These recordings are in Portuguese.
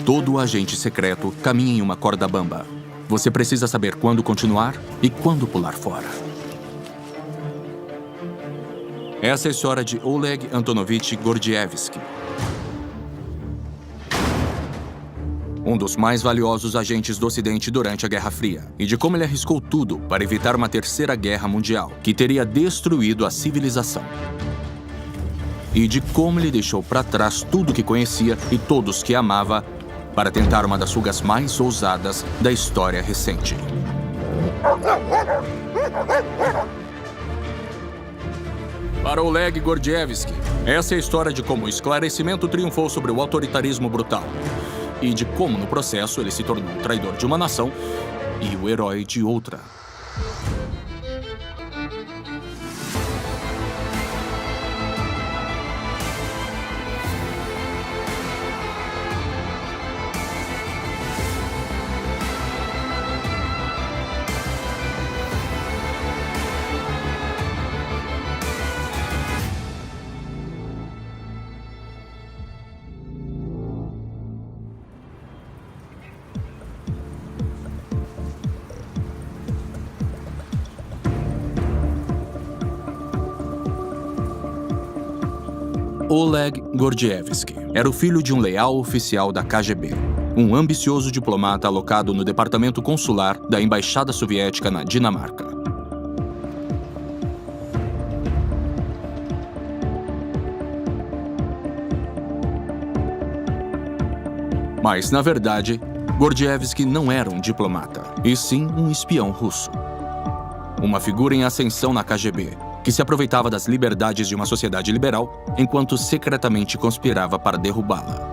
Todo agente secreto caminha em uma corda bamba. Você precisa saber quando continuar e quando pular fora. Essa é a história de Oleg Antonovich Gordievsky, um dos mais valiosos agentes do Ocidente durante a Guerra Fria, e de como ele arriscou tudo para evitar uma terceira guerra mundial, que teria destruído a civilização. E de como ele deixou para trás tudo que conhecia e todos que amava para tentar uma das fugas mais ousadas da história recente. Para Oleg Gordievsky, essa é a história de como o esclarecimento triunfou sobre o autoritarismo brutal e de como, no processo, ele se tornou o traidor de uma nação e o herói de outra. Oleg Gordievsky era o filho de um leal oficial da KGB, um ambicioso diplomata alocado no departamento consular da Embaixada Soviética na Dinamarca. Mas, na verdade, Gordievsky não era um diplomata, e sim um espião russo. Uma figura em ascensão na KGB, que se aproveitava das liberdades de uma sociedade liberal, enquanto secretamente conspirava para derrubá-la.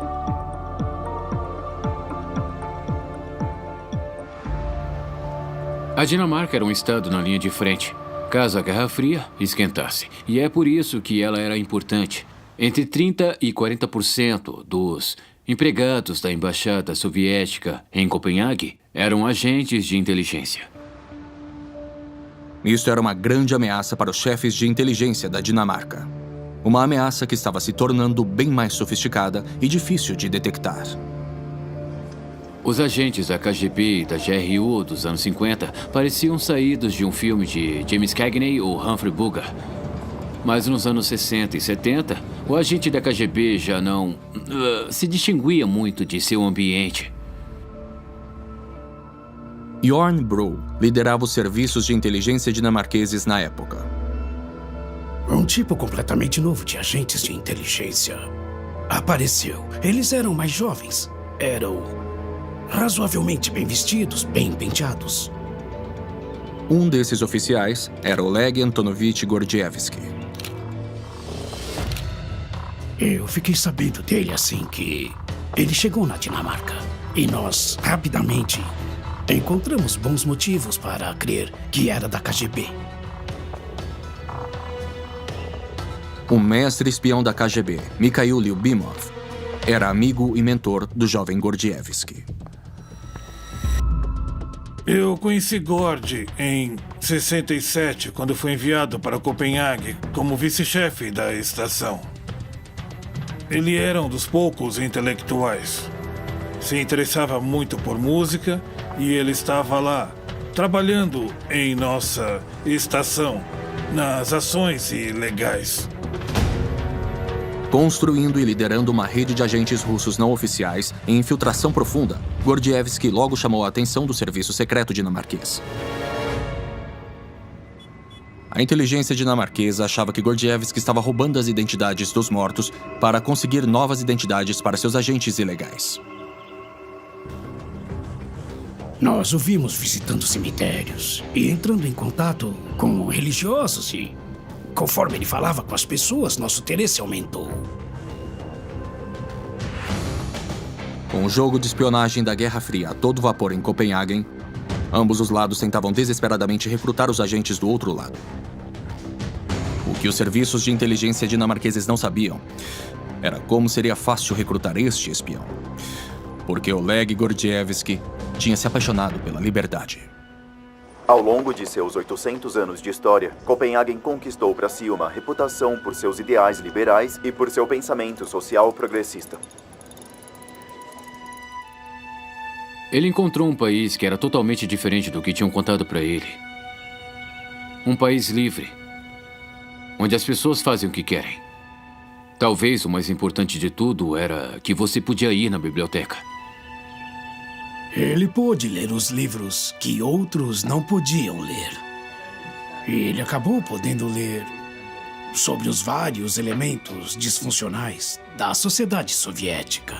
A Dinamarca era um estado na linha de frente, caso a Guerra Fria esquentasse. E é por isso que ela era importante. Entre 30% e 40% dos empregados da Embaixada Soviética em Copenhague eram agentes de inteligência. Isso era uma grande ameaça para os chefes de inteligência da Dinamarca. Uma ameaça que estava se tornando bem mais sofisticada e difícil de detectar. Os agentes da KGB e da GRU dos anos 50 pareciam saídos de um filme de James Cagney ou Humphrey Bogart. Mas nos anos 60 e 70, o agente da KGB já não se distinguia muito de seu ambiente. Jorn Bro liderava os serviços de inteligência dinamarqueses na época. Um tipo completamente novo de agentes de inteligência apareceu. Eles eram mais jovens. Eram razoavelmente bem vestidos, bem penteados. Um desses oficiais era Oleg Antonovich Gordievsky. Eu fiquei sabendo dele assim que ele chegou na Dinamarca. E nós, rapidamente, encontramos bons motivos para crer que era da KGB. O mestre espião da KGB, Mikhail Lyubimov, era amigo e mentor do jovem Gordievsky. Eu conheci Gord em 67, quando foi enviado para Copenhague como vice-chefe da estação. Ele era um dos poucos intelectuais. Se interessava muito por música e ele estava lá, trabalhando em nossa estação, nas ações ilegais. Construindo e liderando uma rede de agentes russos não oficiais em infiltração profunda, Gordievsky logo chamou a atenção do serviço secreto dinamarquês. A inteligência dinamarquesa achava que Gordievsky estava roubando as identidades dos mortos para conseguir novas identidades para seus agentes ilegais. Nós o vimos visitando cemitérios e entrando em contato com religiosos e, conforme ele falava com as pessoas, nosso interesse aumentou. Com o jogo de espionagem da Guerra Fria a todo vapor em Copenhagen, ambos os lados tentavam desesperadamente recrutar os agentes do outro lado. O que os serviços de inteligência dinamarqueses não sabiam era como seria fácil recrutar este espião. Porque Oleg Gordievsky tinha se apaixonado pela liberdade. Ao longo de seus 800 anos de história, Copenhagen conquistou para si uma reputação por seus ideais liberais e por seu pensamento social progressista. Ele encontrou um país que era totalmente diferente do que tinham contado para ele. Um país livre, onde as pessoas fazem o que querem. Talvez o mais importante de tudo era que você podia ir na biblioteca. Ele pôde ler os livros que outros não podiam ler. E ele acabou podendo ler sobre os vários elementos disfuncionais da sociedade soviética.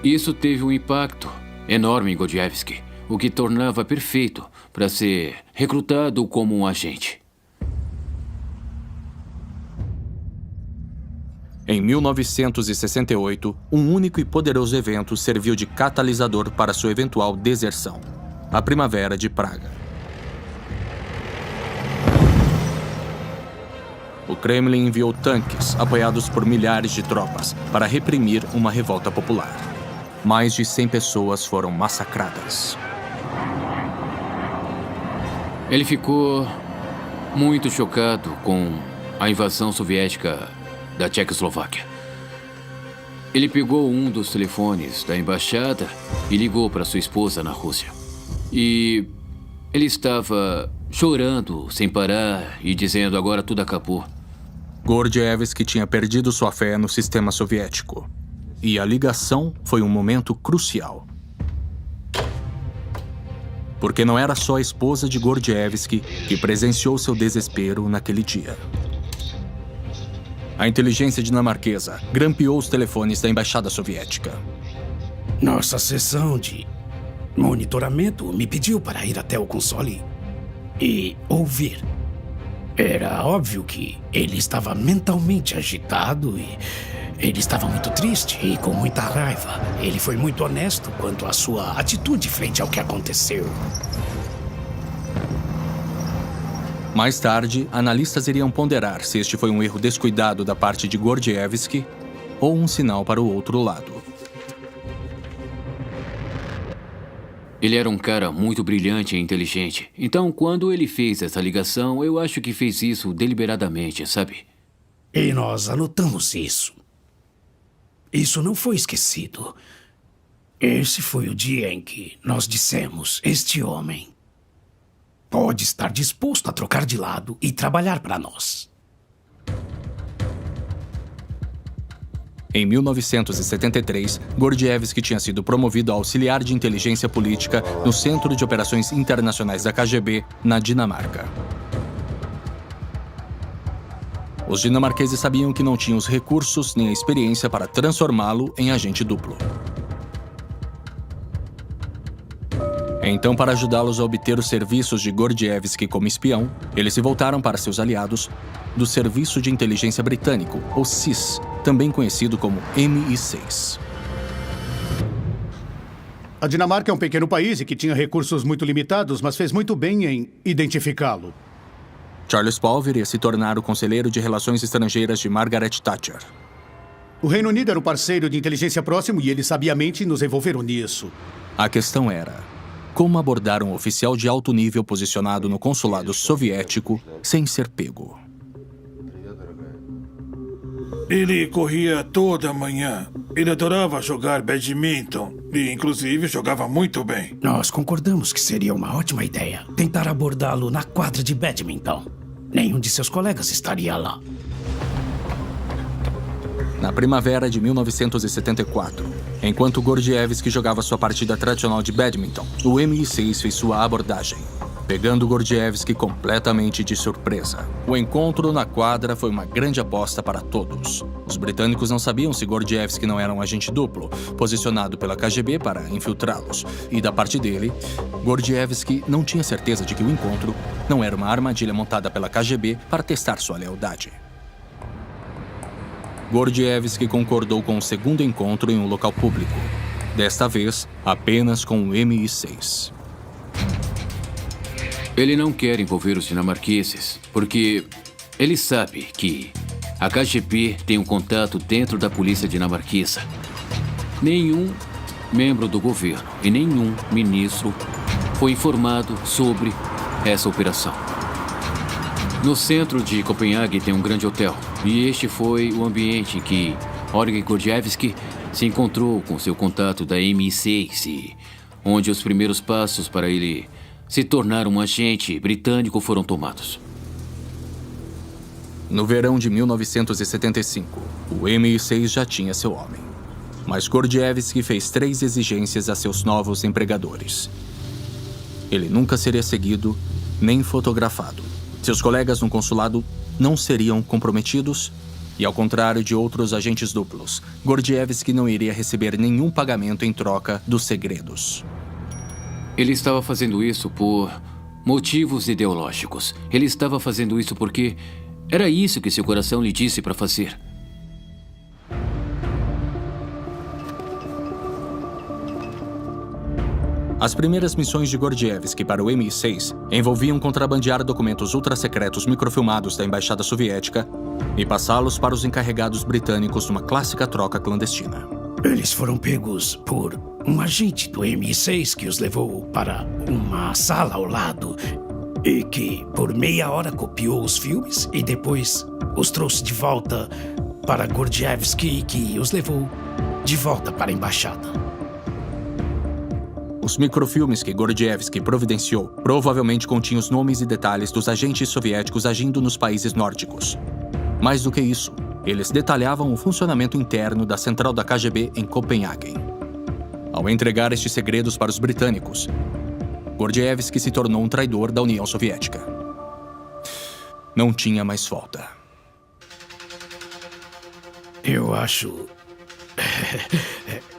Isso teve um impacto enorme em Gordievsky, o que tornava perfeito para ser recrutado como um agente. Em 1968, um único e poderoso evento serviu de catalisador para sua eventual deserção: a Primavera de Praga. O Kremlin enviou tanques, apoiados por milhares de tropas, para reprimir uma revolta popular. Mais de 100 pessoas foram massacradas. Ele ficou muito chocado com a invasão soviética da Tchecoslováquia. Ele pegou um dos telefones da embaixada e ligou para sua esposa na Rússia. E ele estava chorando sem parar e dizendo: agora tudo acabou. Gordievsky tinha perdido sua fé no sistema soviético. E a ligação foi um momento crucial. Porque não era só a esposa de Gordievsky que presenciou seu desespero naquele dia. A inteligência dinamarquesa grampeou os telefones da embaixada soviética. Nossa seção de monitoramento me pediu para ir até o console e ouvir. Era óbvio que ele estava mentalmente agitado e ele estava muito triste e com muita raiva. Ele foi muito honesto quanto à sua atitude frente ao que aconteceu. Mais tarde, analistas iriam ponderar se este foi um erro descuidado da parte de Gordievsky ou um sinal para o outro lado. Ele era um cara muito brilhante e inteligente. Então, quando ele fez essa ligação, eu acho que fez isso deliberadamente, sabe? E nós anotamos isso. Isso não foi esquecido. Esse foi o dia em que nós dissemos: este homem pode estar disposto a trocar de lado e trabalhar para nós. Em 1973, Gordievsky tinha sido promovido a auxiliar de inteligência política no Centro de Operações Internacionais da KGB, na Dinamarca. Os dinamarqueses sabiam que não tinham os recursos nem a experiência para transformá-lo em agente duplo. Então, para ajudá-los a obter os serviços de Gordievsky como espião, eles se voltaram para seus aliados do Serviço de Inteligência Britânico, ou SIS, também conhecido como MI6. A Dinamarca é um pequeno país e que tinha recursos muito limitados, mas fez muito bem em identificá-lo. Charles Paul viria se tornar o conselheiro de Relações Estrangeiras de Margaret Thatcher. O Reino Unido era um parceiro de inteligência próximo e eles sabiamente nos envolveram nisso. A questão era: como abordar um oficial de alto nível posicionado no consulado soviético sem ser pego? Ele corria toda manhã. Ele adorava jogar badminton e, inclusive, jogava muito bem. Nós concordamos que seria uma ótima ideia tentar abordá-lo na quadra de badminton. Nenhum de seus colegas estaria lá. Na primavera de 1974, enquanto Gordievsky jogava sua partida tradicional de badminton, o MI6 fez sua abordagem, pegando Gordievsky completamente de surpresa. O encontro na quadra foi uma grande aposta para todos. Os britânicos não sabiam se Gordievsky não era um agente duplo, posicionado pela KGB para infiltrá-los. E da parte dele, Gordievsky não tinha certeza de que o encontro não era uma armadilha montada pela KGB para testar sua lealdade. Gordievsky concordou com o segundo encontro em um local público. Desta vez, apenas com o MI6. Ele não quer envolver os dinamarqueses, porque ele sabe que a KGB tem um contato dentro da polícia dinamarquesa. Nenhum membro do governo e nenhum ministro foi informado sobre essa operação. No centro de Copenhague tem um grande hotel, e este foi o ambiente em que Olga Gordievsky se encontrou com seu contato da MI6, onde os primeiros passos para ele se tornar um agente britânico foram tomados. No verão de 1975, o MI6 já tinha seu homem. Mas Gordievsky fez 3 exigências a seus novos empregadores. Ele nunca seria seguido nem fotografado. Seus colegas no consulado não seriam comprometidos e, ao contrário de outros agentes duplos, Gordievsky não iria receber nenhum pagamento em troca dos segredos. Ele estava fazendo isso por motivos ideológicos. Ele estava fazendo isso porque era isso que seu coração lhe disse para fazer. As primeiras missões de Gordievsky para o MI6 envolviam contrabandear documentos ultrasecretos microfilmados da Embaixada Soviética e passá-los para os encarregados britânicos numa clássica troca clandestina. Eles foram pegos por um agente do MI6 que os levou para uma sala ao lado e que, por meia hora, copiou os filmes e depois os trouxe de volta para Gordievsky, que os levou de volta para a embaixada. Os microfilmes que Gordievsky providenciou provavelmente continham os nomes e detalhes dos agentes soviéticos agindo nos países nórdicos. Mais do que isso, eles detalhavam o funcionamento interno da central da KGB em Copenhague. Ao entregar estes segredos para os britânicos, Gordievsky se tornou um traidor da União Soviética. Não tinha mais volta. Eu acho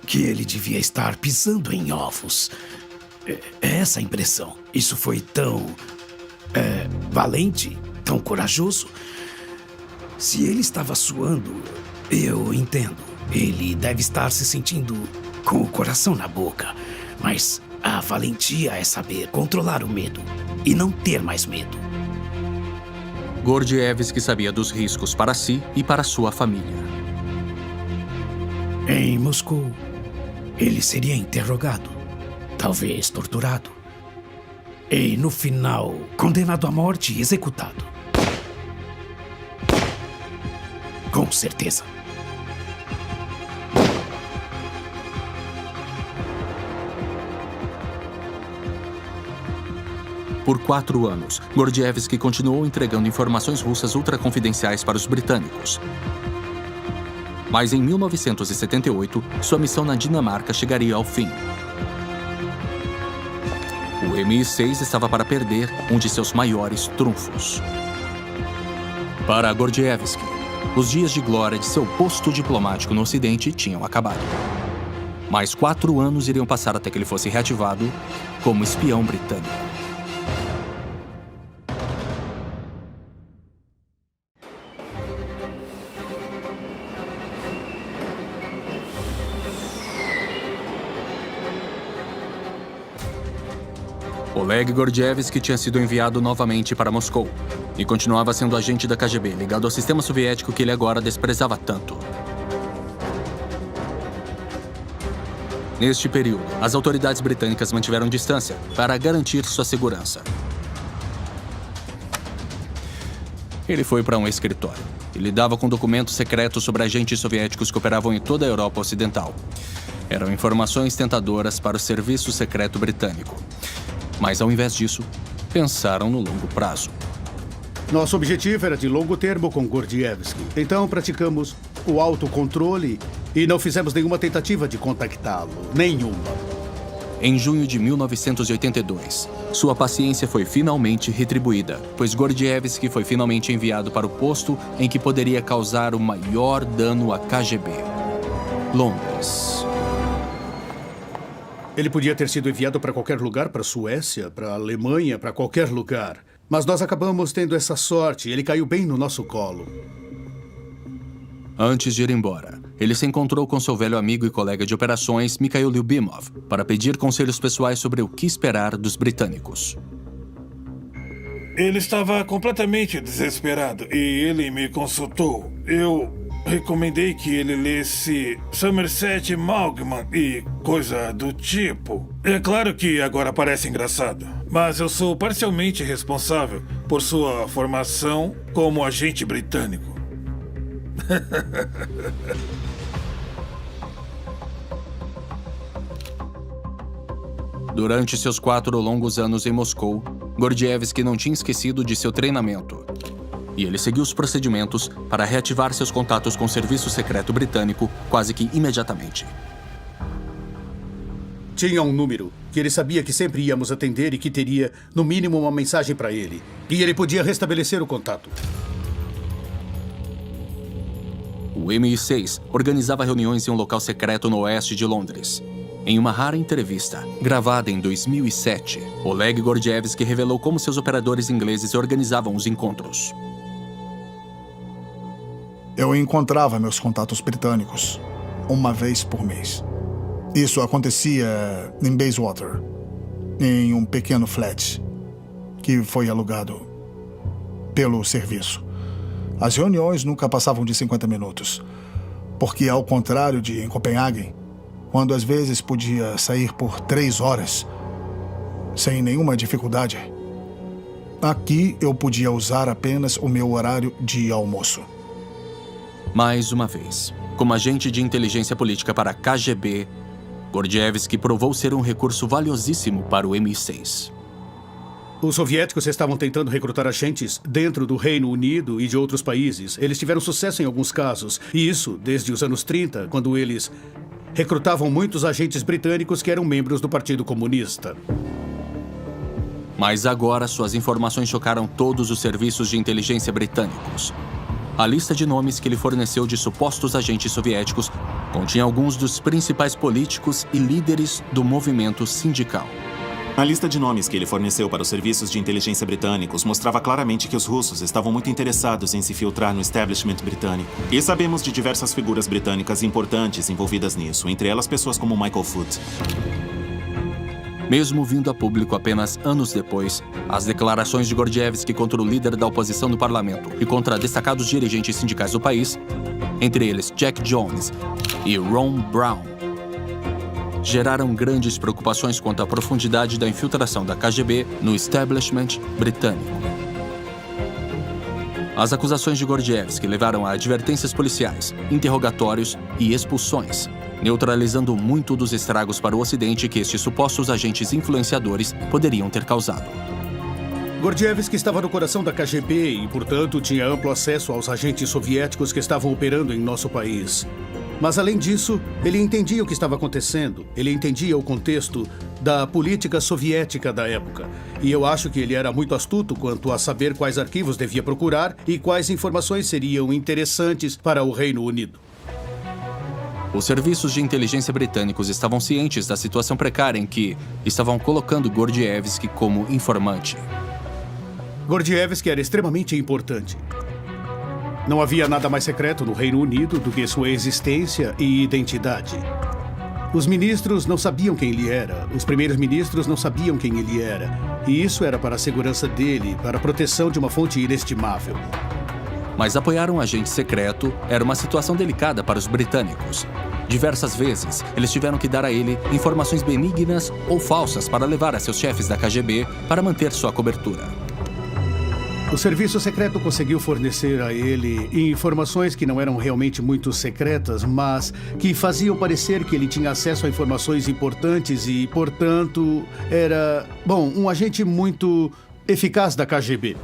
que ele devia estar pisando em ovos. É essa a impressão. Isso foi tão valente, tão corajoso. Se ele estava suando, eu entendo. Ele deve estar se sentindo com o coração na boca. Mas a valentia é saber controlar o medo e não ter mais medo. Gordievsky sabia dos riscos para si e para sua família. Em Moscou, ele seria interrogado, talvez torturado. E, no final, condenado à morte e executado. Com certeza. Por 4 anos, Gordievsky continuou entregando informações russas ultraconfidenciais para os britânicos. Mas em 1978, sua missão na Dinamarca chegaria ao fim. O MI6 estava para perder um de seus maiores trunfos. Para Gordievsky, os dias de glória de seu posto diplomático no Ocidente tinham acabado. Mais 4 anos iriam passar até que ele fosse reativado como espião britânico. Oleg Gordievsky tinha sido enviado novamente para Moscou e continuava sendo agente da KGB, ligado ao sistema soviético que ele agora desprezava tanto. Neste período, as autoridades britânicas mantiveram distância para garantir sua segurança. Ele foi para um escritório e lidava com documentos secretos sobre agentes soviéticos que operavam em toda a Europa Ocidental. Eram informações tentadoras para o serviço secreto britânico. Mas, ao invés disso, pensaram no longo prazo. Nosso objetivo era de longo termo com Gordievsky. Então, praticamos o autocontrole e não fizemos nenhuma tentativa de contactá-lo. Nenhuma. Em junho de 1982, sua paciência foi finalmente retribuída, pois Gordievsky foi finalmente enviado para o posto em que poderia causar o maior dano à KGB. Londres. Ele podia ter sido enviado para qualquer lugar, para a Suécia, para a Alemanha, para qualquer lugar. Mas nós acabamos tendo essa sorte. Ele caiu bem no nosso colo. Antes de ir embora, ele se encontrou com seu velho amigo e colega de operações, Mikhail Lyubimov, para pedir conselhos pessoais sobre o que esperar dos britânicos. Ele estava completamente desesperado e ele me consultou. Eu recomendei que ele lesse Somerset Maugham e coisa do tipo. É claro que agora parece engraçado, mas eu sou parcialmente responsável por sua formação como agente britânico. Durante seus 4 longos anos em Moscou, Gordievsky não tinha esquecido de seu treinamento. E ele seguiu os procedimentos para reativar seus contatos com o serviço secreto britânico quase que imediatamente. Tinha um número que ele sabia que sempre íamos atender e que teria, no mínimo, uma mensagem para ele. E ele podia restabelecer o contato. O MI6 organizava reuniões em um local secreto no oeste de Londres. Em uma rara entrevista, gravada em 2007, Oleg Gordievsky revelou como seus operadores ingleses organizavam os encontros. Eu encontrava meus contatos britânicos uma vez por mês. Isso acontecia em Bayswater, em um pequeno flat que foi alugado pelo serviço. As reuniões nunca passavam de 50 minutos, porque, ao contrário de em Copenhague, quando às vezes podia sair por 3 horas, sem nenhuma dificuldade, aqui eu podia usar apenas o meu horário de almoço. Mais uma vez, como agente de inteligência política para a KGB, Gordievsky provou ser um recurso valiosíssimo para o MI6. Os soviéticos estavam tentando recrutar agentes dentro do Reino Unido e de outros países. Eles tiveram sucesso em alguns casos, e isso desde os anos 30, quando eles recrutavam muitos agentes britânicos que eram membros do Partido Comunista. Mas agora suas informações chocaram todos os serviços de inteligência britânicos. A lista de nomes que ele forneceu de supostos agentes soviéticos continha alguns dos principais políticos e líderes do movimento sindical. A lista de nomes que ele forneceu para os serviços de inteligência britânicos mostrava claramente que os russos estavam muito interessados em se filtrar no establishment britânico. E sabemos de diversas figuras britânicas importantes envolvidas nisso, entre elas pessoas como Michael Foot. Mesmo vindo a público apenas anos depois, as declarações de Gordievsky contra o líder da oposição no parlamento e contra destacados dirigentes sindicais do país, entre eles Jack Jones e Ron Brown, geraram grandes preocupações quanto à profundidade da infiltração da KGB no establishment britânico. As acusações de Gordievsky levaram a advertências policiais, interrogatórios e expulsões, neutralizando muito dos estragos para o Ocidente que estes supostos agentes influenciadores poderiam ter causado. Gordievsky estava no coração da KGB e, portanto, tinha amplo acesso aos agentes soviéticos que estavam operando em nosso país. Mas, além disso, ele entendia o que estava acontecendo. Ele entendia o contexto da política soviética da época. E eu acho que ele era muito astuto quanto a saber quais arquivos devia procurar e quais informações seriam interessantes para o Reino Unido. Os serviços de inteligência britânicos estavam cientes da situação precária em que estavam colocando Gordievsky como informante. Gordievsky era extremamente importante. Não havia nada mais secreto no Reino Unido do que sua existência e identidade. Os ministros não sabiam quem ele era, os primeiros ministros não sabiam quem ele era. E isso era para a segurança dele, para a proteção de uma fonte inestimável. Mas apoiar um agente secreto era uma situação delicada para os britânicos. Diversas vezes, eles tiveram que dar a ele informações benignas ou falsas para levar a seus chefes da KGB para manter sua cobertura. O serviço secreto conseguiu fornecer a ele informações que não eram realmente muito secretas, mas que faziam parecer que ele tinha acesso a informações importantes e, portanto, era, um agente muito eficaz da KGB.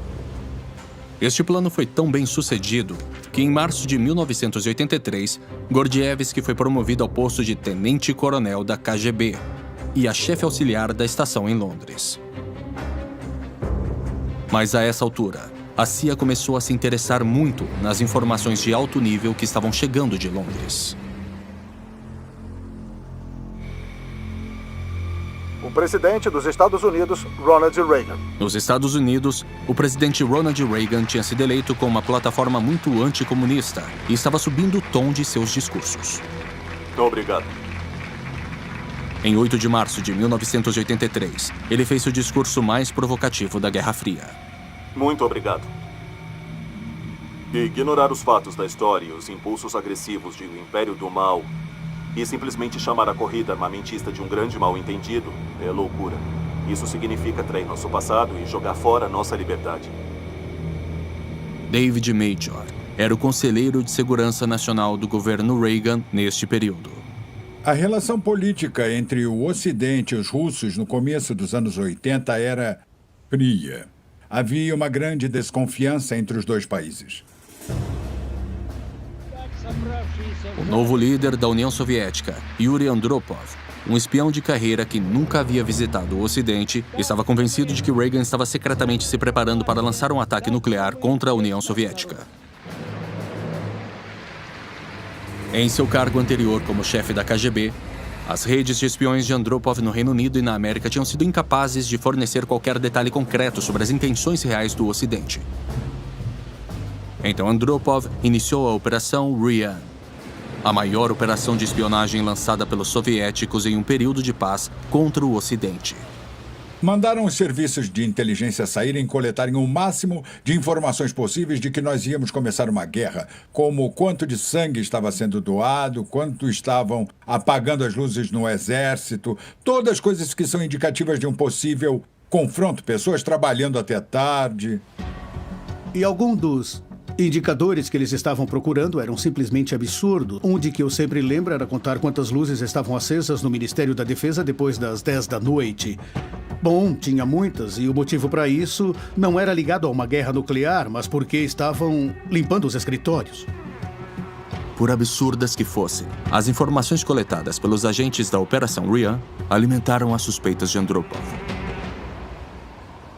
Este plano foi tão bem sucedido que, em março de 1983, Gordievsky foi promovido ao posto de tenente-coronel da KGB e a chefe auxiliar da estação em Londres. Mas a essa altura, a CIA começou a se interessar muito nas informações de alto nível que estavam chegando de Londres. O presidente dos Estados Unidos, Ronald Reagan. Nos Estados Unidos, o presidente Ronald Reagan tinha sido eleito com uma plataforma muito anticomunista e estava subindo o tom de seus discursos. Obrigado. Em 8 de março de 1983, ele fez seu discurso mais provocativo da Guerra Fria. Muito obrigado. Ignorar os fatos da história e os impulsos agressivos de o Império do Mal e simplesmente chamar a corrida armamentista de um grande mal-entendido é loucura. Isso significa trair nosso passado e jogar fora nossa liberdade. David Major era o conselheiro de segurança nacional do governo Reagan neste período. A relação política entre o Ocidente e os russos no começo dos anos 80 era fria. Havia uma grande desconfiança entre os dois países. O novo líder da União Soviética, Yuri Andropov, um espião de carreira que nunca havia visitado o Ocidente, estava convencido de que Reagan estava secretamente se preparando para lançar um ataque nuclear contra a União Soviética. Em seu cargo anterior como chefe da KGB, as redes de espiões de Andropov no Reino Unido e na América tinham sido incapazes de fornecer qualquer detalhe concreto sobre as intenções reais do Ocidente. Então Andropov iniciou a Operação Ryan, a maior operação de espionagem lançada pelos soviéticos em um período de paz contra o Ocidente. Mandaram os serviços de inteligência saírem e coletarem o máximo de informações possíveis de que nós íamos começar uma guerra, como quanto de sangue estava sendo doado, quanto estavam apagando as luzes no exército, todas as coisas que são indicativas de um possível confronto, pessoas trabalhando até tarde. E algum dos indicadores que eles estavam procurando eram simplesmente absurdos. Um de que eu sempre lembro era contar quantas luzes estavam acesas no Ministério da Defesa depois das 10 da noite. Bom, tinha muitas, e o motivo para isso não era ligado a uma guerra nuclear, mas porque estavam limpando os escritórios. Por absurdas que fossem, as informações coletadas pelos agentes da Operação Ryan alimentaram as suspeitas de Andropov.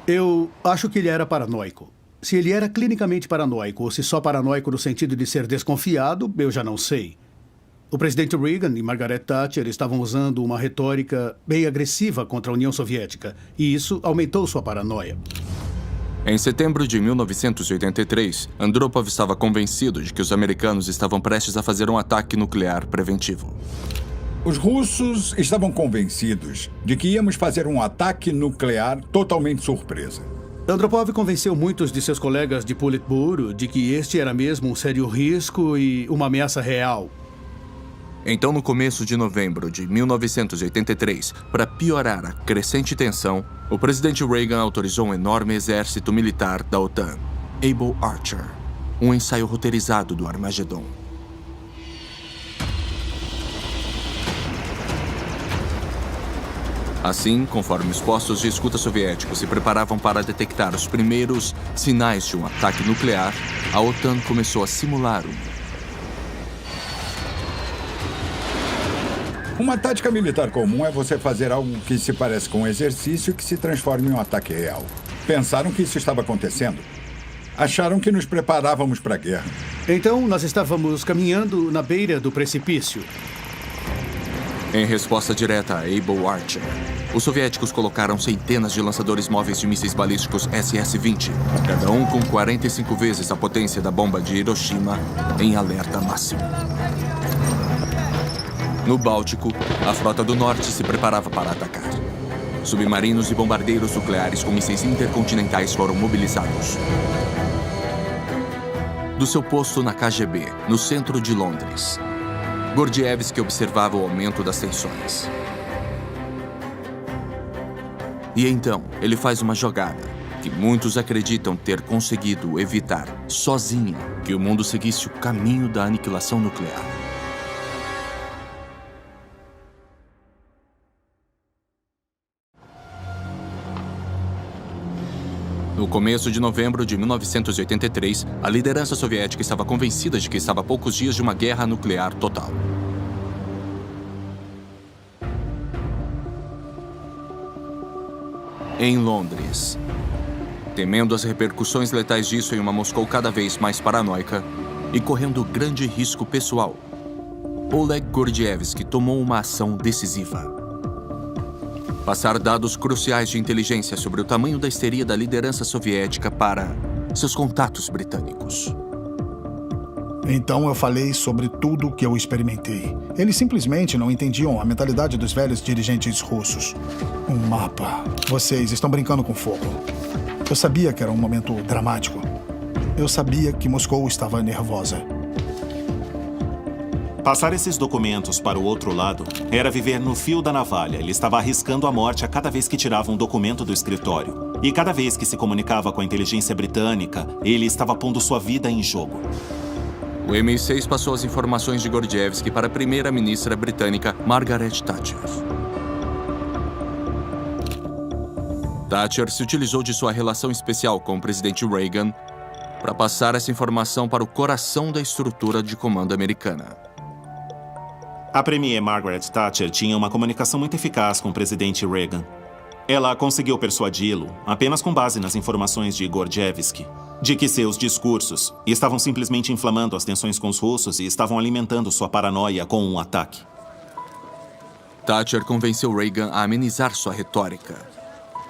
Eu acho que ele era paranoico. Se ele era clinicamente paranoico ou se só paranoico no sentido de ser desconfiado, eu já não sei. O presidente Reagan e Margaret Thatcher estavam usando uma retórica bem agressiva contra a União Soviética, e isso aumentou sua paranoia. Em setembro de 1983, Andropov estava convencido de que os americanos estavam prestes a fazer um ataque nuclear preventivo. Os russos estavam convencidos de que íamos fazer um ataque nuclear totalmente surpresa. Andropov convenceu muitos de seus colegas de Politburo de que este era mesmo um sério risco e uma ameaça real. Então, no começo de novembro de 1983, para piorar a crescente tensão, o presidente Reagan autorizou um enorme exército militar da OTAN, Able Archer, um ensaio roteirizado do Armagedon. Assim, conforme os postos de escuta soviéticos se preparavam para detectar os primeiros sinais de um ataque nuclear, a OTAN começou a simular um. Uma tática militar comum é você fazer algo que se parece com um exercício que se transforma em um ataque real. Pensaram que isso estava acontecendo. Acharam que nos preparávamos para a guerra. Então, nós estávamos caminhando na beira do precipício. Em resposta direta a Able Archer, os soviéticos colocaram centenas de lançadores móveis de mísseis balísticos SS-20, cada um com 45 vezes a potência da bomba de Hiroshima, em alerta máximo. No Báltico, a Frota do Norte se preparava para atacar. Submarinos e bombardeiros nucleares com mísseis intercontinentais foram mobilizados. Do seu posto na KGB, no centro de Londres, Gordievsky observava o aumento das tensões. E então, ele faz uma jogada que muitos acreditam ter conseguido evitar, sozinho, que o mundo seguisse o caminho da aniquilação nuclear. No começo de novembro de 1983, a liderança soviética estava convencida de que estava a poucos dias de uma guerra nuclear total. Em Londres, temendo as repercussões letais disso em uma Moscou cada vez mais paranoica e correndo grande risco pessoal, Oleg Gordievsky tomou uma ação decisiva. Passar dados cruciais de inteligência sobre o tamanho da histeria da liderança soviética para seus contatos britânicos. Então eu falei sobre tudo o que eu experimentei. Eles simplesmente não entendiam a mentalidade dos velhos dirigentes russos. Um mapa. Vocês estão brincando com fogo. Eu sabia que era um momento dramático. Eu sabia que Moscou estava nervosa. Passar esses documentos para o outro lado era viver no fio da navalha. Ele estava arriscando a morte a cada vez que tirava um documento do escritório. E cada vez que se comunicava com a inteligência britânica, ele estava pondo sua vida em jogo. O MI6 passou as informações de Gordievsky para a primeira-ministra britânica Margaret Thatcher. Thatcher se utilizou de sua relação especial com o presidente Reagan para passar essa informação para o coração da estrutura de comando americana. A premier Margaret Thatcher tinha uma comunicação muito eficaz com o presidente Reagan. Ela conseguiu persuadi-lo, apenas com base nas informações de Gordievsky, de que seus discursos estavam simplesmente inflamando as tensões com os russos e estavam alimentando sua paranoia com um ataque. Thatcher convenceu Reagan a amenizar sua retórica.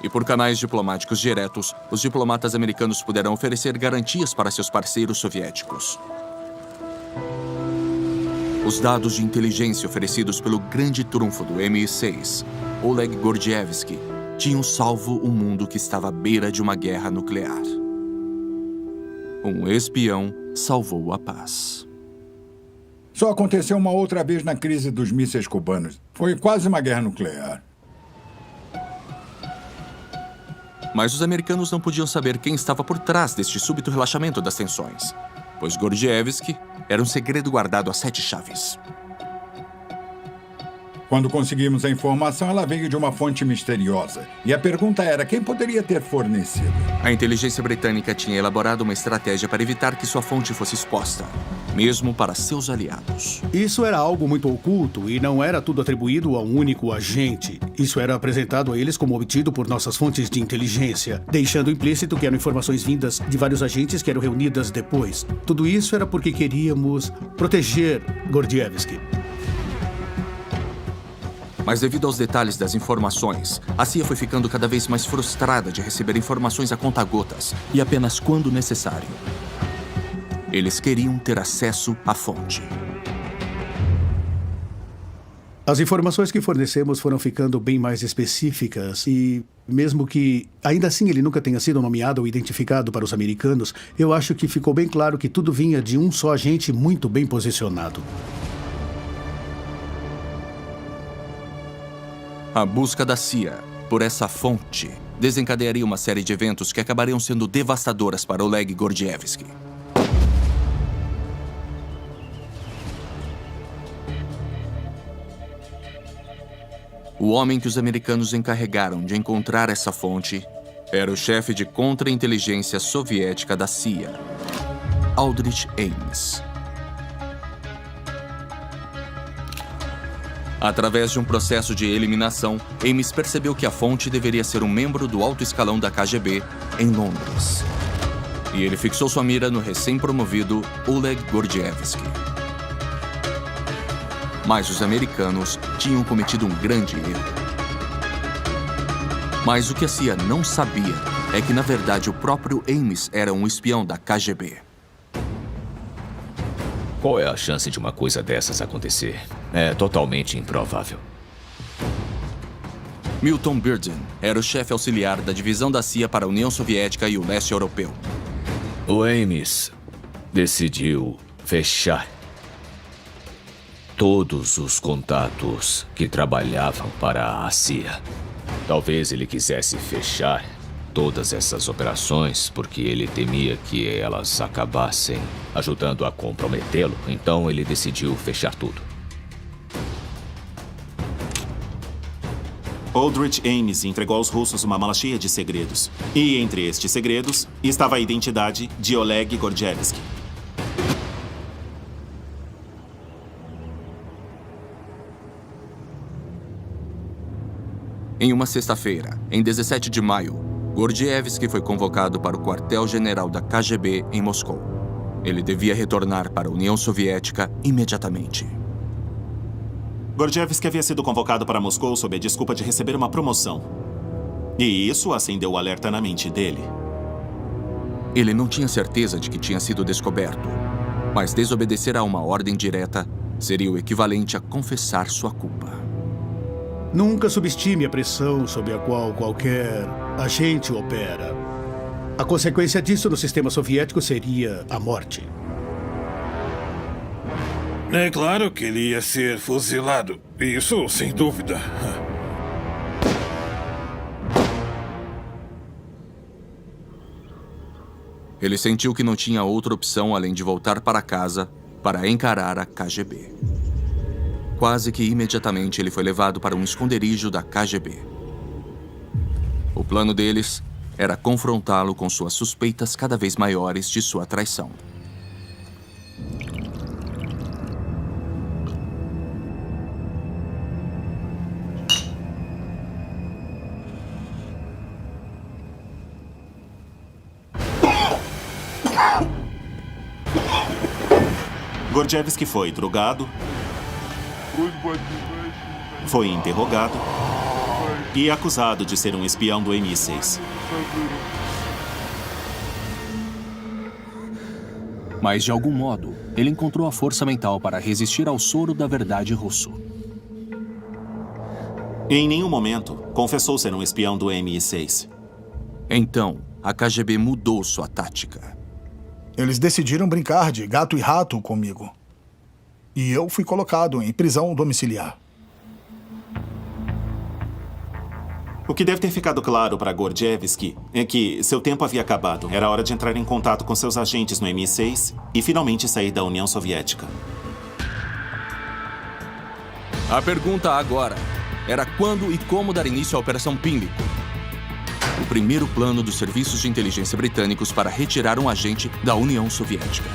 E por canais diplomáticos diretos, os diplomatas americanos puderam oferecer garantias para seus parceiros soviéticos. Os dados de inteligência oferecidos pelo grande trunfo do MI6, Oleg Gordievsky, tinham salvo um mundo que estava à beira de uma guerra nuclear. Um espião salvou a paz. Só aconteceu uma outra vez na crise dos mísseis cubanos. Foi quase uma guerra nuclear. Mas os americanos não podiam saber quem estava por trás deste súbito relaxamento das tensões, pois Gordievsky era um segredo guardado a 7 chaves. Quando conseguimos a informação, ela veio de uma fonte misteriosa. E a pergunta era quem poderia ter fornecido. A inteligência britânica tinha elaborado uma estratégia para evitar que sua fonte fosse exposta, mesmo para seus aliados. Isso era algo muito oculto e não era tudo atribuído a um único agente. Isso era apresentado a eles como obtido por nossas fontes de inteligência, deixando implícito que eram informações vindas de vários agentes que eram reunidas depois. Tudo isso era porque queríamos proteger Gordievsky. Mas devido aos detalhes das informações, a CIA foi ficando cada vez mais frustrada de receber informações a conta-gotas e apenas quando necessário. Eles queriam ter acesso à fonte. As informações que fornecemos foram ficando bem mais específicas e, mesmo que ainda assim ele nunca tenha sido nomeado ou identificado para os americanos, eu acho que ficou bem claro que tudo vinha de um só agente muito bem posicionado. A busca da CIA por essa fonte desencadearia uma série de eventos que acabariam sendo devastadoras para Oleg Gordievsky. O homem que os americanos encarregaram de encontrar essa fonte era o chefe de contra-inteligência soviética da CIA, Aldrich Ames. Através de um processo de eliminação, Ames percebeu que a fonte deveria ser um membro do alto escalão da KGB em Londres. E ele fixou sua mira no recém-promovido Oleg Gordievsky. Mas os americanos tinham cometido um grande erro. Mas o que a CIA não sabia é que, na verdade, o próprio Ames era um espião da KGB. Qual é a chance de uma coisa dessas acontecer? É totalmente improvável. Milton Bearden era o chefe auxiliar da divisão da CIA para a União Soviética e o leste europeu. O Ames decidiu fechar todos os contatos que trabalhavam para a CIA. Talvez ele quisesse fechar todas essas operações porque ele temia que elas acabassem ajudando a comprometê-lo. Então ele decidiu fechar tudo. Aldrich Ames entregou aos russos uma mala cheia de segredos. E entre estes segredos estava a identidade de Oleg Gordievsky. Em uma sexta-feira, em 17 de maio, Gordievsky foi convocado para o quartel-general da KGB em Moscou. Ele devia retornar para a União Soviética imediatamente. Gordievsky havia sido convocado para Moscou sob a desculpa de receber uma promoção. E isso acendeu o alerta na mente dele. Ele não tinha certeza de que tinha sido descoberto, mas desobedecer a uma ordem direta seria o equivalente a confessar sua culpa. Nunca subestime a pressão sob a qual qualquer agente opera. A consequência disso no sistema soviético seria a morte. É claro que ele ia ser fuzilado. Isso, sem dúvida. Ele sentiu que não tinha outra opção além de voltar para casa para encarar a KGB. Quase que imediatamente ele foi levado para um esconderijo da KGB. O plano deles era confrontá-lo com suas suspeitas cada vez maiores de sua traição. Gordievsky foi drogado, foi interrogado e acusado de ser um espião do MI6. Mas, de algum modo, ele encontrou a força mental para resistir ao soro da verdade russo. Em nenhum momento confessou ser um espião do MI6. Então, a KGB mudou sua tática. Eles decidiram brincar de gato e rato comigo. E eu fui colocado em prisão domiciliar. O que deve ter ficado claro para Gordievsky é que seu tempo havia acabado. Era hora de entrar em contato com seus agentes no MI6 e finalmente sair da União Soviética. A pergunta agora era quando e como dar início à Operação Pínlico. O primeiro plano dos serviços de inteligência britânicos para retirar um agente da União Soviética.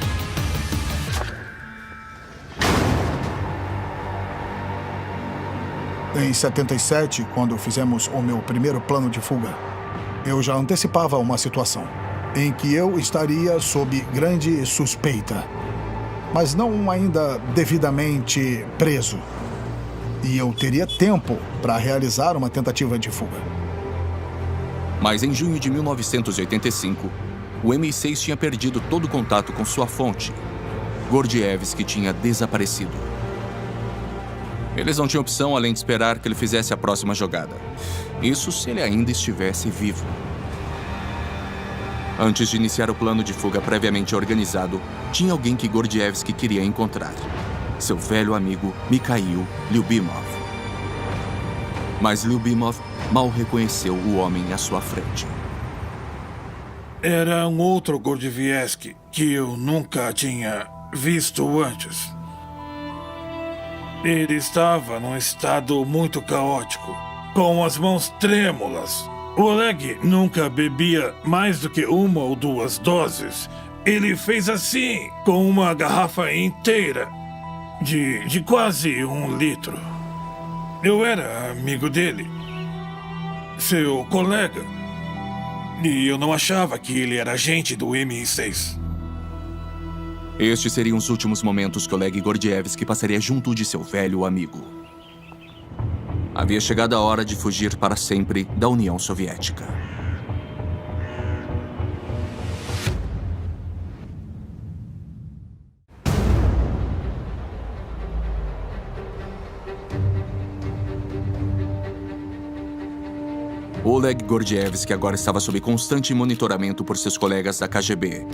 Em 77, quando fizemos o meu primeiro plano de fuga, eu já antecipava uma situação em que eu estaria sob grande suspeita, mas não ainda devidamente preso. E eu teria tempo para realizar uma tentativa de fuga. Mas em junho de 1985, o MI6 tinha perdido todo contato com sua fonte. Gordievsky tinha desaparecido. Eles não tinham opção além de esperar que ele fizesse a próxima jogada. Isso se ele ainda estivesse vivo. Antes de iniciar o plano de fuga previamente organizado, tinha alguém que Gordievsky queria encontrar. Seu velho amigo Mikhail Lyubimov. Mas Lyubimov mal reconheceu o homem à sua frente. Era um outro Gordievsky que eu nunca tinha visto antes. Ele estava num estado muito caótico, com as mãos trêmulas. O Oleg nunca bebia mais do que 1 ou 2 doses. Ele fez assim, com uma garrafa inteira, de quase 1 litro. Eu era amigo dele, seu colega, e eu não achava que ele era agente do MI6. Estes seriam os últimos momentos que Oleg Gordievsky passaria junto de seu velho amigo. Havia chegado a hora de fugir para sempre da União Soviética. Oleg Gordievsky agora estava sob constante monitoramento por seus colegas da KGB.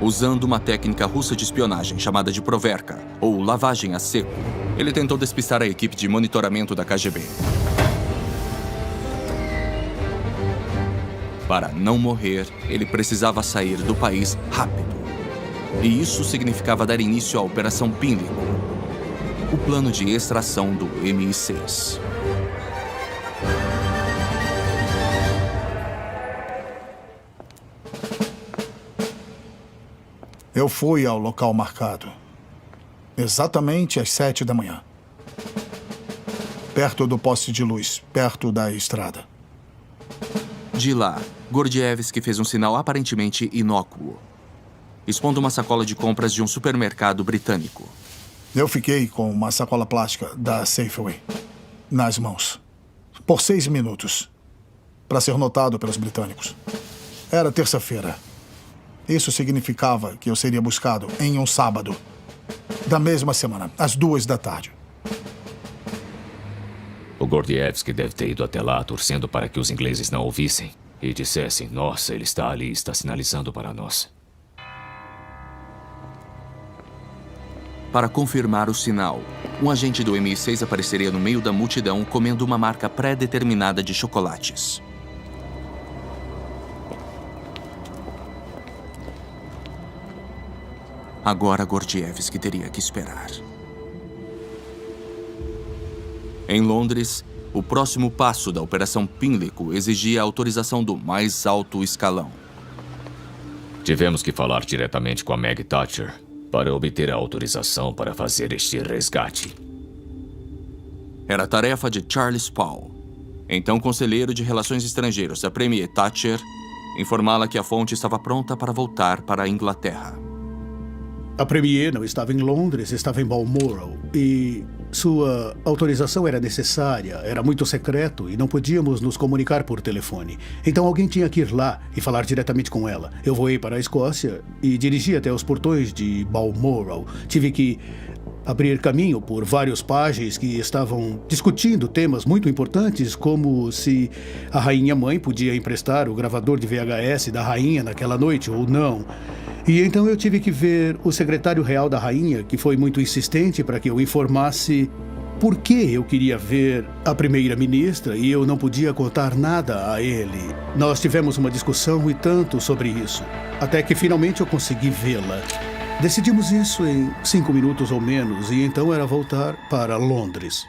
Usando uma técnica russa de espionagem chamada de proverka, ou lavagem a seco, ele tentou despistar a equipe de monitoramento da KGB. Para não morrer, ele precisava sair do país rápido. E isso significava dar início à Operação Pínlico, o plano de extração do MI6. Eu fui ao local marcado, exatamente às 7 da manhã. Perto do poste de luz, perto da estrada. De lá, Gordievsky fez um sinal aparentemente inócuo, expondo uma sacola de compras de um supermercado britânico. Eu fiquei com uma sacola plástica da Safeway nas mãos, por 6 minutos, para ser notado pelos britânicos. Era terça-feira. Isso significava que eu seria buscado em um sábado, da mesma semana, às 2 da tarde. O Gordievsky deve ter ido até lá torcendo para que os ingleses não ouvissem e dissessem: nossa, ele está ali, está sinalizando para nós. Para confirmar o sinal, um agente do MI6 apareceria no meio da multidão comendo uma marca pré-determinada de chocolates. Agora Gordievsky teria que esperar. Em Londres, o próximo passo da Operação Pimlico exigia a autorização do mais alto escalão. Tivemos que falar diretamente com a Meg Thatcher para obter a autorização para fazer este resgate. Era tarefa de Charles Paul, então conselheiro de Relações Estrangeiras da Premier Thatcher, informá-la que a fonte estava pronta para voltar para a Inglaterra. A Premier não estava em Londres, estava em Balmoral. E sua autorização era necessária, era muito secreto e não podíamos nos comunicar por telefone. Então alguém tinha que ir lá e falar diretamente com ela. Eu voei para a Escócia e dirigi até os portões de Balmoral. Tive que abrir caminho por vários pajes que estavam discutindo temas muito importantes, como se a rainha-mãe podia emprestar o gravador de VHS da rainha naquela noite ou não. E então eu tive que ver o secretário real da rainha, que foi muito insistente para que eu informasse por que eu queria ver a primeira-ministra e eu não podia contar nada a ele. Nós tivemos uma discussão e tanto sobre isso, até que finalmente eu consegui vê-la. Decidimos isso em 5 minutos ou menos, e então era voltar para Londres.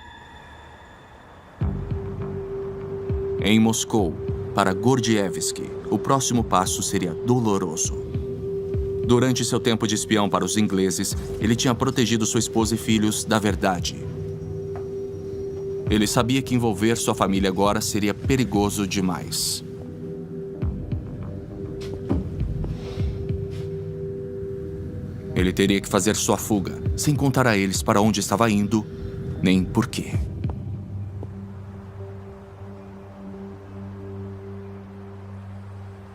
Em Moscou, para Gordievsky, o próximo passo seria doloroso. Durante seu tempo de espião para os ingleses, ele tinha protegido sua esposa e filhos da verdade. Ele sabia que envolver sua família agora seria perigoso demais. Ele teria que fazer sua fuga, sem contar a eles para onde estava indo, nem por quê.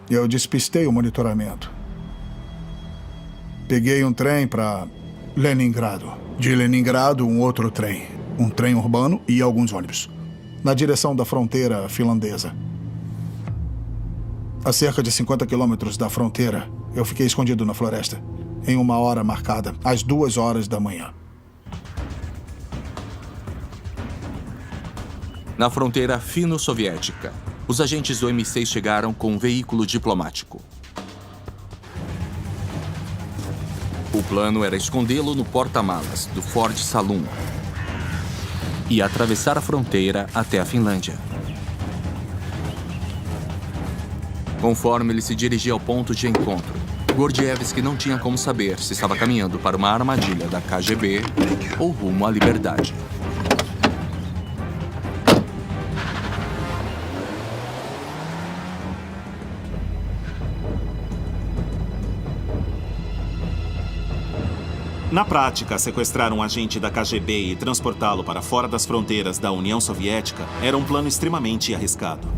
Eu despistei o monitoramento. Peguei um trem para Leningrado. De Leningrado, um outro trem. Um trem urbano e alguns ônibus. Na direção da fronteira finlandesa. A cerca de 50 quilômetros da fronteira, eu fiquei escondido na floresta. Em uma hora marcada, às 2 horas da manhã. Na fronteira fino-soviética, os agentes do M6 chegaram com um veículo diplomático. O plano era escondê-lo no porta-malas do Ford Saloon e atravessar a fronteira até a Finlândia. Conforme ele se dirigia ao ponto de encontro, Gordievsky não tinha como saber se estava caminhando para uma armadilha da KGB ou rumo à liberdade. Na prática, sequestrar um agente da KGB e transportá-lo para fora das fronteiras da União Soviética era um plano extremamente arriscado.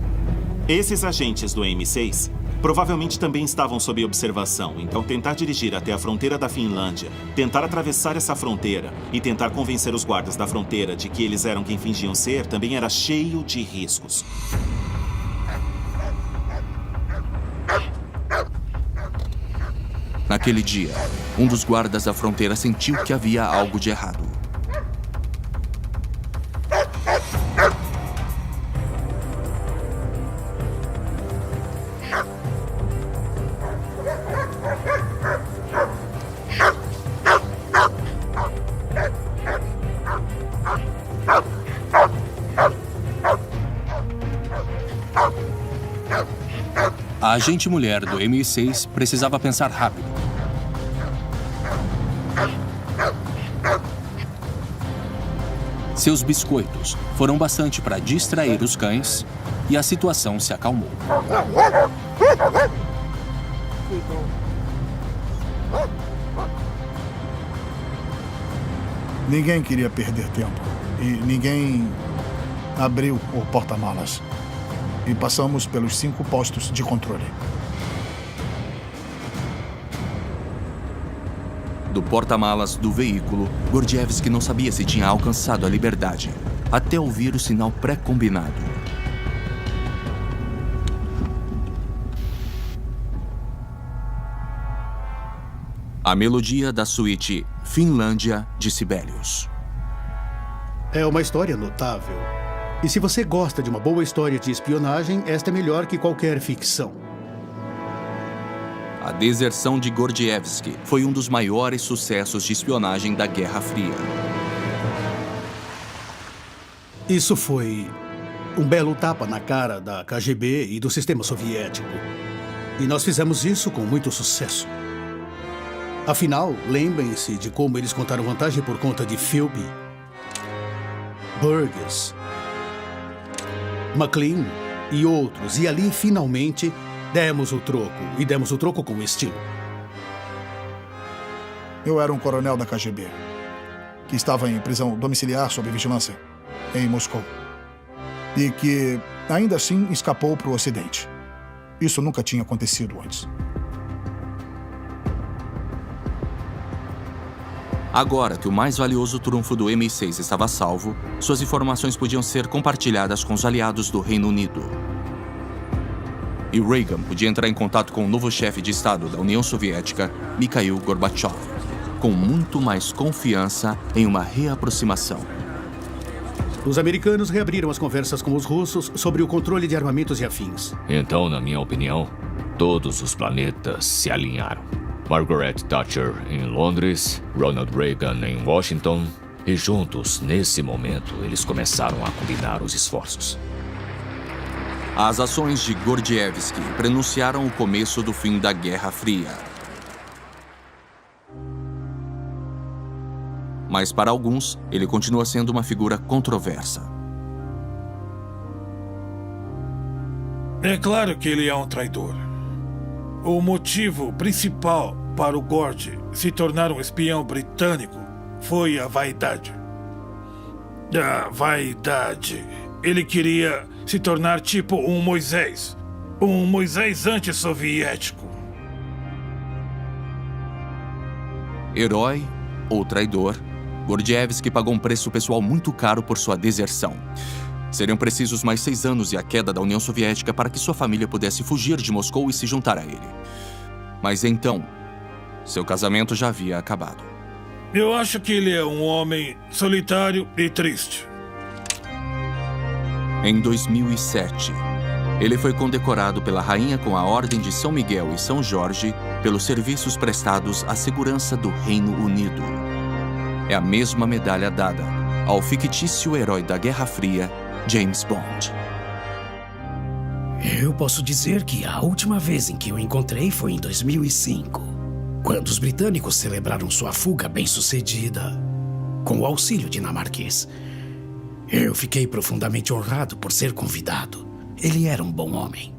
Esses agentes do M6 provavelmente também estavam sob observação, então tentar dirigir até a fronteira da Finlândia, tentar atravessar essa fronteira e tentar convencer os guardas da fronteira de que eles eram quem fingiam ser também era cheio de riscos. Naquele dia, um dos guardas da fronteira sentiu que havia algo de errado. A agente mulher do MI6 precisava pensar rápido. Seus biscoitos foram bastante para distrair os cães e a situação se acalmou. Ninguém queria perder tempo e ninguém abriu o porta-malas. E passamos pelos 5 postos de controle. Do porta-malas do veículo, Gordievsky não sabia se tinha alcançado a liberdade, até ouvir o sinal pré-combinado. A melodia da suíte Finlândia de Sibelius. É uma história notável. E se você gosta de uma boa história de espionagem, esta é melhor que qualquer ficção. A deserção de Gordievsky foi um dos maiores sucessos de espionagem da Guerra Fria. Isso foi um belo tapa na cara da KGB e do sistema soviético. E nós fizemos isso com muito sucesso. Afinal, lembrem-se de como eles contaram vantagem por conta de Philby, Burgess, McLean e outros. E ali, finalmente, demos o troco. E demos o troco com estilo. Eu era um coronel da KGB, que estava em prisão domiciliar sob vigilância em Moscou. E que, ainda assim, escapou para o Ocidente. Isso nunca tinha acontecido antes. Agora que o mais valioso trunfo do MI6 estava salvo, suas informações podiam ser compartilhadas com os aliados do Reino Unido. E Reagan podia entrar em contato com o novo chefe de Estado da União Soviética, Mikhail Gorbachev, com muito mais confiança em uma reaproximação. Os americanos reabriram as conversas com os russos sobre o controle de armamentos e afins. Então, na minha opinião, todos os planetas se alinharam. Margaret Thatcher em Londres, Ronald Reagan em Washington, e juntos, nesse momento, eles começaram a combinar os esforços. As ações de Gordievsky prenunciaram o começo do fim da Guerra Fria. Mas para alguns, ele continua sendo uma figura controversa. É claro que ele é um traidor. O motivo principal para o Gordy se tornar um espião britânico foi a vaidade. A vaidade. Ele queria se tornar tipo um Moisés anti-soviético. Herói ou traidor, Gordievsky pagou um preço pessoal muito caro por sua deserção. Seriam precisos mais 6 anos e a queda da União Soviética para que sua família pudesse fugir de Moscou e se juntar a ele. Mas então, seu casamento já havia acabado. Eu acho que ele é um homem solitário e triste. Em 2007, ele foi condecorado pela rainha com a Ordem de São Miguel e São Jorge pelos serviços prestados à segurança do Reino Unido. É a mesma medalha dada ao fictício herói da Guerra Fria, James Bond. Eu posso dizer que a última vez em que o encontrei foi em 2005, quando os britânicos celebraram sua fuga bem-sucedida, com o auxílio dinamarquês. Eu fiquei profundamente honrado por ser convidado. Ele era um bom homem.